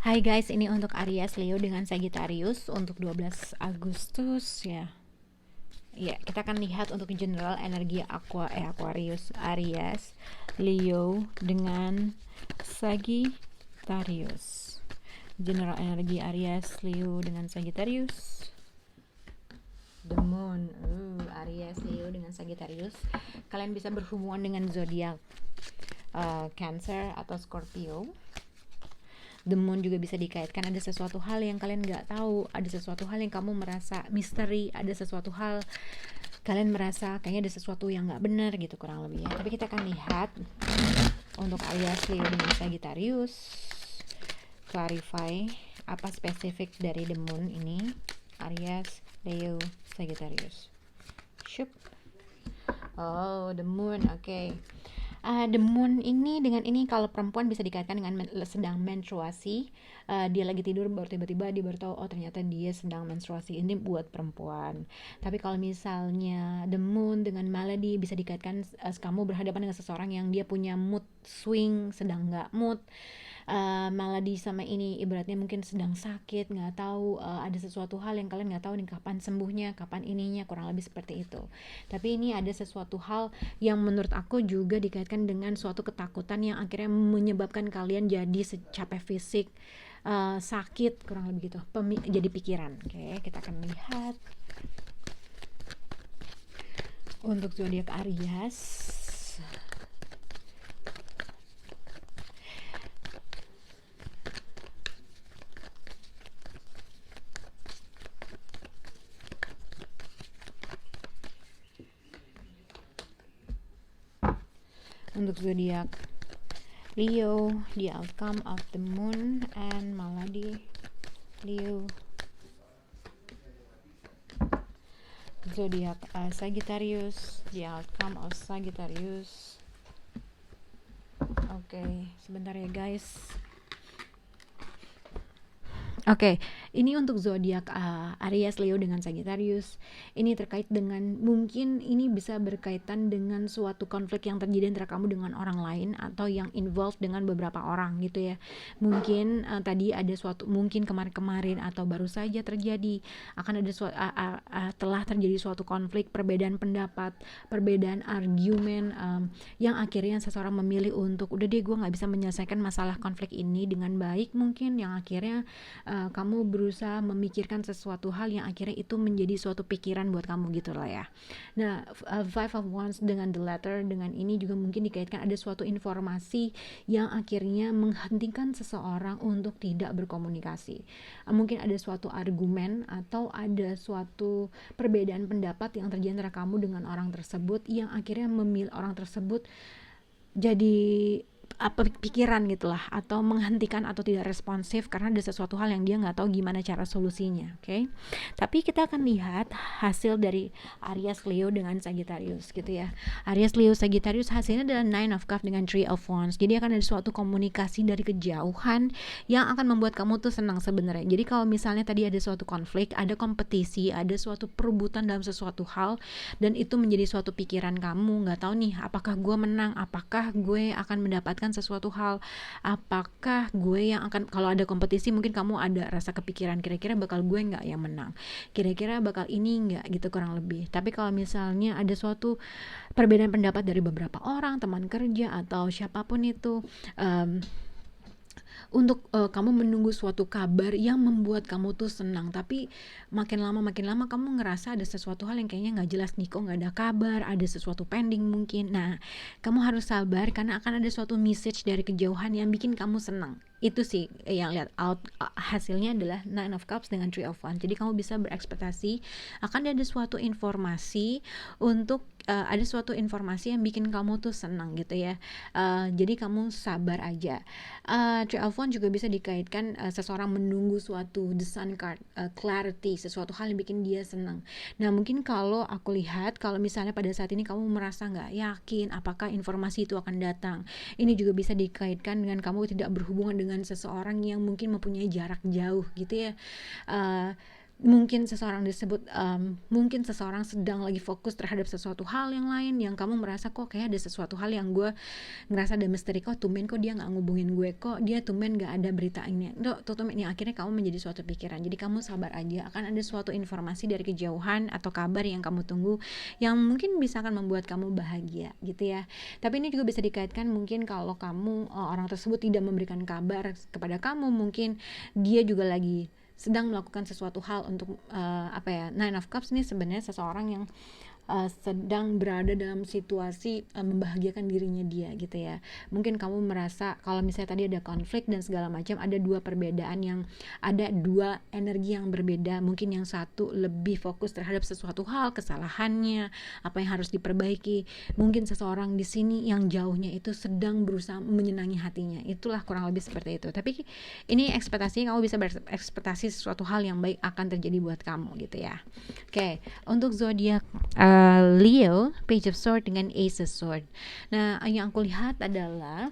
Hai guys, ini untuk Aries, Leo dengan Sagittarius untuk 12 Agustus ya. Ya, kita akan lihat untuk general energi Aquarius, Aries, Leo dengan Sagittarius. General energi Aries, Leo dengan Sagittarius. The Moon, Aries, Leo dengan Sagittarius. Kalian bisa berhubungan dengan zodiak Cancer atau Scorpio. The Moon juga bisa dikaitkan ada sesuatu hal yang kalian nggak tahu, ada sesuatu hal yang kamu merasa misteri, ada sesuatu hal kalian merasa kayaknya ada sesuatu yang nggak benar gitu kurang lebih ya. Tapi kita akan lihat untuk Aries, Leo dengan Sagittarius, clarify apa spesifik dari The Moon ini. Aries, Leo, Sagittarius. Shup. Oh, The Moon, oke. The Moon ini dengan ini kalau perempuan bisa dikaitkan dengan sedang menstruasi. Dia lagi tidur baru tiba-tiba dia baru tahu oh ternyata dia sedang menstruasi. Ini buat perempuan. Tapi kalau misalnya The Moon dengan Melody bisa dikaitkan kamu berhadapan dengan seseorang yang dia punya mood swing, sedang nggak mood. Melody sama ini ibaratnya mungkin sedang sakit, nggak tahu ada sesuatu hal yang kalian nggak tahu nih kapan sembuhnya, kapan ininya, kurang lebih seperti itu. Tapi ini ada sesuatu hal yang menurut aku juga dikaitkan dengan suatu ketakutan yang akhirnya menyebabkan kalian jadi capek fisik, sakit, kurang lebih gitu, jadi pikiran. Oke, kita akan lihat untuk zodiak Aries. Untuk zodiak Leo, the outcome of the Moon and Melody. Leo. Zodiak Sagittarius, the outcome of Sagittarius. Oke, sebentar ya guys. Oke, ini untuk zodiak Aries, Leo dengan Sagittarius. Ini terkait dengan mungkin ini bisa berkaitan dengan suatu konflik yang terjadi antara kamu dengan orang lain atau yang involved dengan beberapa orang gitu ya. Mungkin tadi ada suatu mungkin kemarin-kemarin atau baru saja terjadi akan ada telah terjadi suatu konflik, perbedaan pendapat, perbedaan argumen yang akhirnya seseorang memilih untuk udah deh gue nggak bisa menyelesaikan masalah konflik ini dengan baik, mungkin yang akhirnya kamu berusaha memikirkan sesuatu hal yang akhirnya itu menjadi suatu pikiran buat kamu gitu lah ya. Nah, Five of Wands dengan the letter dengan ini juga mungkin dikaitkan ada suatu informasi yang akhirnya menghentikan seseorang untuk tidak berkomunikasi. Mungkin ada suatu argumen atau ada suatu perbedaan pendapat yang terjadi antara kamu dengan orang tersebut yang akhirnya memilih orang tersebut jadi pikiran gitulah atau menghentikan atau tidak responsif karena ada sesuatu hal yang dia nggak tahu gimana cara solusinya. Oke. Tapi kita akan lihat hasil dari Aries, Leo dengan Sagittarius gitu ya. Aries, Leo, Sagittarius hasilnya adalah Nine of Cups dengan Three of Wands. Jadi akan ada suatu komunikasi dari kejauhan yang akan membuat kamu tuh senang sebenarnya. Jadi kalau misalnya tadi ada suatu konflik, ada kompetisi, ada suatu perebutan dalam sesuatu hal dan itu menjadi suatu pikiran kamu, nggak tahu nih apakah gue menang, apakah gue akan mendapatkan sesuatu hal, apakah gue yang akan, kalau ada kompetisi mungkin kamu ada rasa kepikiran kira-kira bakal gue nggak yang menang, kira-kira bakal ini nggak gitu kurang lebih. Tapi kalau misalnya ada suatu perbedaan pendapat dari beberapa orang, teman kerja atau siapapun itu, untuk kamu menunggu suatu kabar yang membuat kamu tuh senang, tapi makin lama kamu ngerasa ada sesuatu hal yang kayaknya nggak jelas nih, kok nggak ada kabar, ada sesuatu pending mungkin. Nah, kamu harus sabar karena akan ada suatu message dari kejauhan yang bikin kamu senang. Itu sih yang lihat out hasilnya adalah Nine of Cups dengan Three of Wands. Jadi kamu bisa berekspektasi akan ada suatu informasi untuk ada suatu informasi yang bikin kamu tuh senang gitu ya. Jadi kamu sabar aja. Three of Wands juga bisa dikaitkan seseorang menunggu suatu the sun card, clarity, sesuatu hal yang bikin dia senang. Nah, mungkin kalau aku lihat kalau misalnya pada saat ini kamu merasa nggak yakin apakah informasi itu akan datang, ini juga bisa dikaitkan dengan kamu tidak berhubungan dengan seseorang yang mungkin mempunyai jarak jauh gitu ya. mungkin seseorang disebut mungkin seseorang sedang lagi fokus terhadap sesuatu hal yang lain yang kamu merasa kok kayak ada sesuatu hal yang gue ngerasa ada misteri, kok tumben kok dia nggak ngubungin gue, kok dia tumben nggak ada berita ini, tumben ini. Akhirnya kamu menjadi suatu pikiran. Jadi kamu sabar aja, akan ada suatu informasi dari kejauhan atau kabar yang kamu tunggu yang mungkin bisa akan membuat kamu bahagia gitu ya. Tapi ini juga bisa dikaitkan mungkin kalau kamu orang tersebut tidak memberikan kabar kepada kamu, mungkin dia juga lagi sedang melakukan sesuatu hal untuk Nine of Cups nih sebenarnya seseorang yang sedang berada dalam situasi membahagiakan dirinya dia gitu ya. Mungkin kamu merasa kalau misalnya tadi ada konflik dan segala macam, ada dua perbedaan, yang ada dua energi yang berbeda. Mungkin yang satu lebih fokus terhadap sesuatu hal, kesalahannya, apa yang harus diperbaiki. Mungkin seseorang di sini yang jauhnya itu sedang berusaha menyenangi hatinya. Itulah kurang lebih seperti itu. Tapi ini ekspektasinya, kamu bisa berekspektasi sesuatu hal yang baik akan terjadi buat kamu gitu ya. Oke, untuk zodiak Leo, Page of Sword dengan Ace of Sword. Nah, yang aku lihat adalah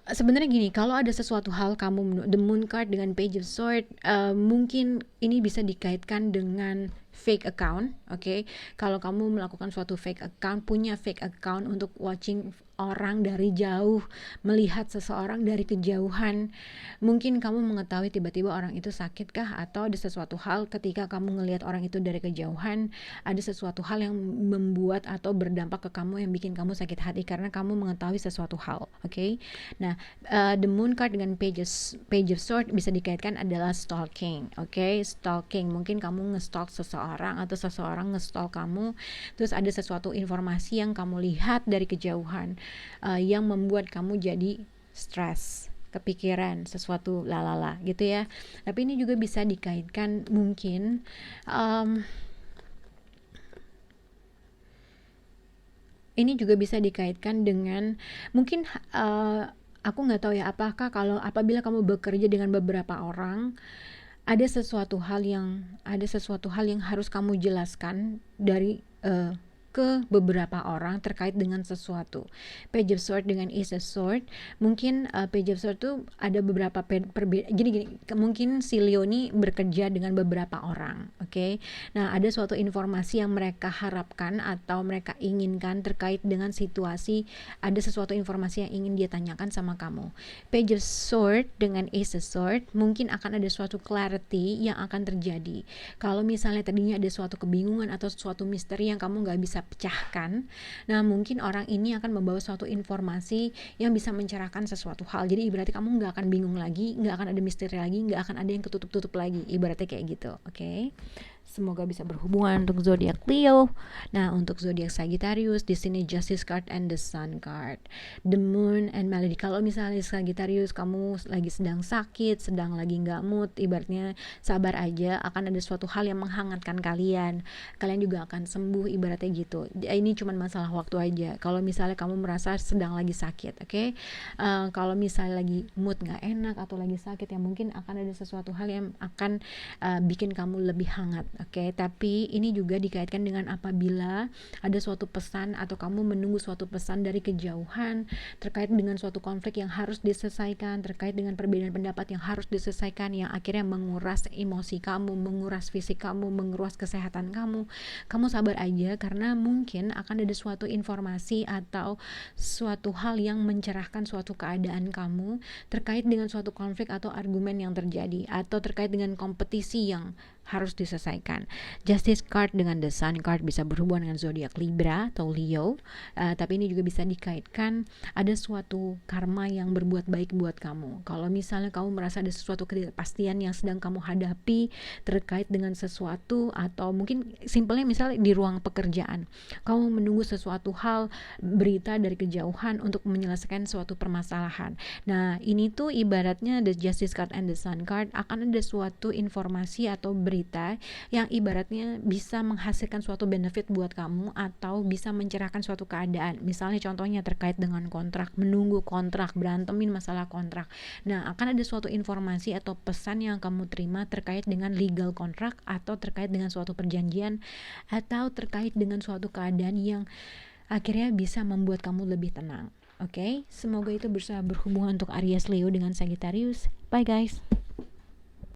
sebenarnya gini, kalau ada sesuatu hal kamu, the Moon card dengan Page of Sword, mungkin ini bisa dikaitkan dengan fake account, oke? Kalau kamu melakukan suatu fake account, punya fake account untuk watching orang dari jauh, melihat seseorang dari kejauhan, mungkin kamu mengetahui tiba-tiba orang itu sakit kah, atau ada sesuatu hal ketika kamu ngelihat orang itu dari kejauhan, ada sesuatu hal yang membuat atau berdampak ke kamu yang bikin kamu sakit hati karena kamu mengetahui sesuatu hal, oke? Nah, the Moon card dengan Page of Sword bisa dikaitkan adalah stalking, oke? Stalking, mungkin kamu nge-stalk seseorang atau seseorang nge-stalk kamu, terus ada sesuatu informasi yang kamu lihat dari kejauhan yang membuat kamu jadi stres, kepikiran sesuatu lalala gitu ya. Tapi ini juga bisa dikaitkan mungkin ini juga bisa dikaitkan dengan mungkin aku nggak tahu ya, apabila kamu bekerja dengan beberapa orang, ada sesuatu hal yang harus kamu jelaskan dari ke beberapa orang terkait dengan sesuatu. Page of Sword dengan Ace of Sword, mungkin Page of Sword tuh ada beberapa gini, mungkin si Leo ini bekerja dengan beberapa orang, oke? Nah, ada suatu informasi yang mereka harapkan atau mereka inginkan terkait dengan situasi, ada sesuatu informasi yang ingin dia tanyakan sama kamu. Page of Sword dengan Ace of Sword, mungkin akan ada suatu clarity yang akan terjadi. Kalau misalnya tadinya ada suatu kebingungan atau suatu misteri yang kamu nggak bisa pecahkan, nah mungkin orang ini akan membawa suatu informasi yang bisa mencerahkan sesuatu hal. Jadi ibaratnya kamu nggak akan bingung lagi, nggak akan ada misteri lagi, nggak akan ada yang ketutup-tutup lagi, ibaratnya kayak gitu, oke? Semoga bisa berhubungan untuk zodiak Leo. Nah, untuk zodiak Sagittarius, di sini Justice card and the Sun card, the Moon and Melody. Kalau misalnya Sagittarius kamu lagi sedang sakit, sedang lagi nggak mood, ibaratnya sabar aja, akan ada suatu hal yang menghangatkan kalian. Kalian juga akan sembuh, ibaratnya gitu. Ini cuma masalah waktu aja. Kalau misalnya kamu merasa sedang lagi sakit, oke? Kalau misalnya lagi mood nggak enak atau lagi sakit, ya mungkin akan ada sesuatu hal yang akan bikin kamu lebih hangat. Oke, tapi ini juga dikaitkan dengan apabila ada suatu pesan atau kamu menunggu suatu pesan dari kejauhan terkait dengan suatu konflik yang harus diselesaikan, terkait dengan perbedaan pendapat yang harus diselesaikan, yang akhirnya menguras emosi kamu, menguras fisik kamu, menguras kesehatan kamu. Kamu sabar aja, karena mungkin akan ada suatu informasi atau suatu hal yang mencerahkan suatu keadaan kamu terkait dengan suatu konflik atau argumen yang terjadi, atau terkait dengan kompetisi yang harus diselesaikan. Justice card dengan the Sun card bisa berhubungan dengan zodiak Libra atau Leo, tapi ini juga bisa dikaitkan ada suatu karma yang berbuat baik buat kamu. Kalau misalnya kamu merasa ada sesuatu ketidakpastian yang sedang kamu hadapi terkait dengan sesuatu, atau mungkin simpelnya misalnya di ruang pekerjaan, kamu menunggu sesuatu hal, berita dari kejauhan untuk menyelesaikan suatu permasalahan. Nah, ini tuh ibaratnya the Justice card and the Sun card, akan ada suatu informasi atau berita yang ibaratnya bisa menghasilkan suatu benefit buat kamu atau bisa mencerahkan suatu keadaan. Misalnya contohnya terkait dengan kontrak, menunggu kontrak, berantemin masalah kontrak. Nah, akan ada suatu informasi atau pesan yang kamu terima terkait dengan legal kontrak, atau terkait dengan suatu perjanjian, atau terkait dengan suatu keadaan yang akhirnya bisa membuat kamu lebih tenang. Oke, semoga itu bisa berhubungan untuk Aries, Leo dengan Sagittarius. Bye guys.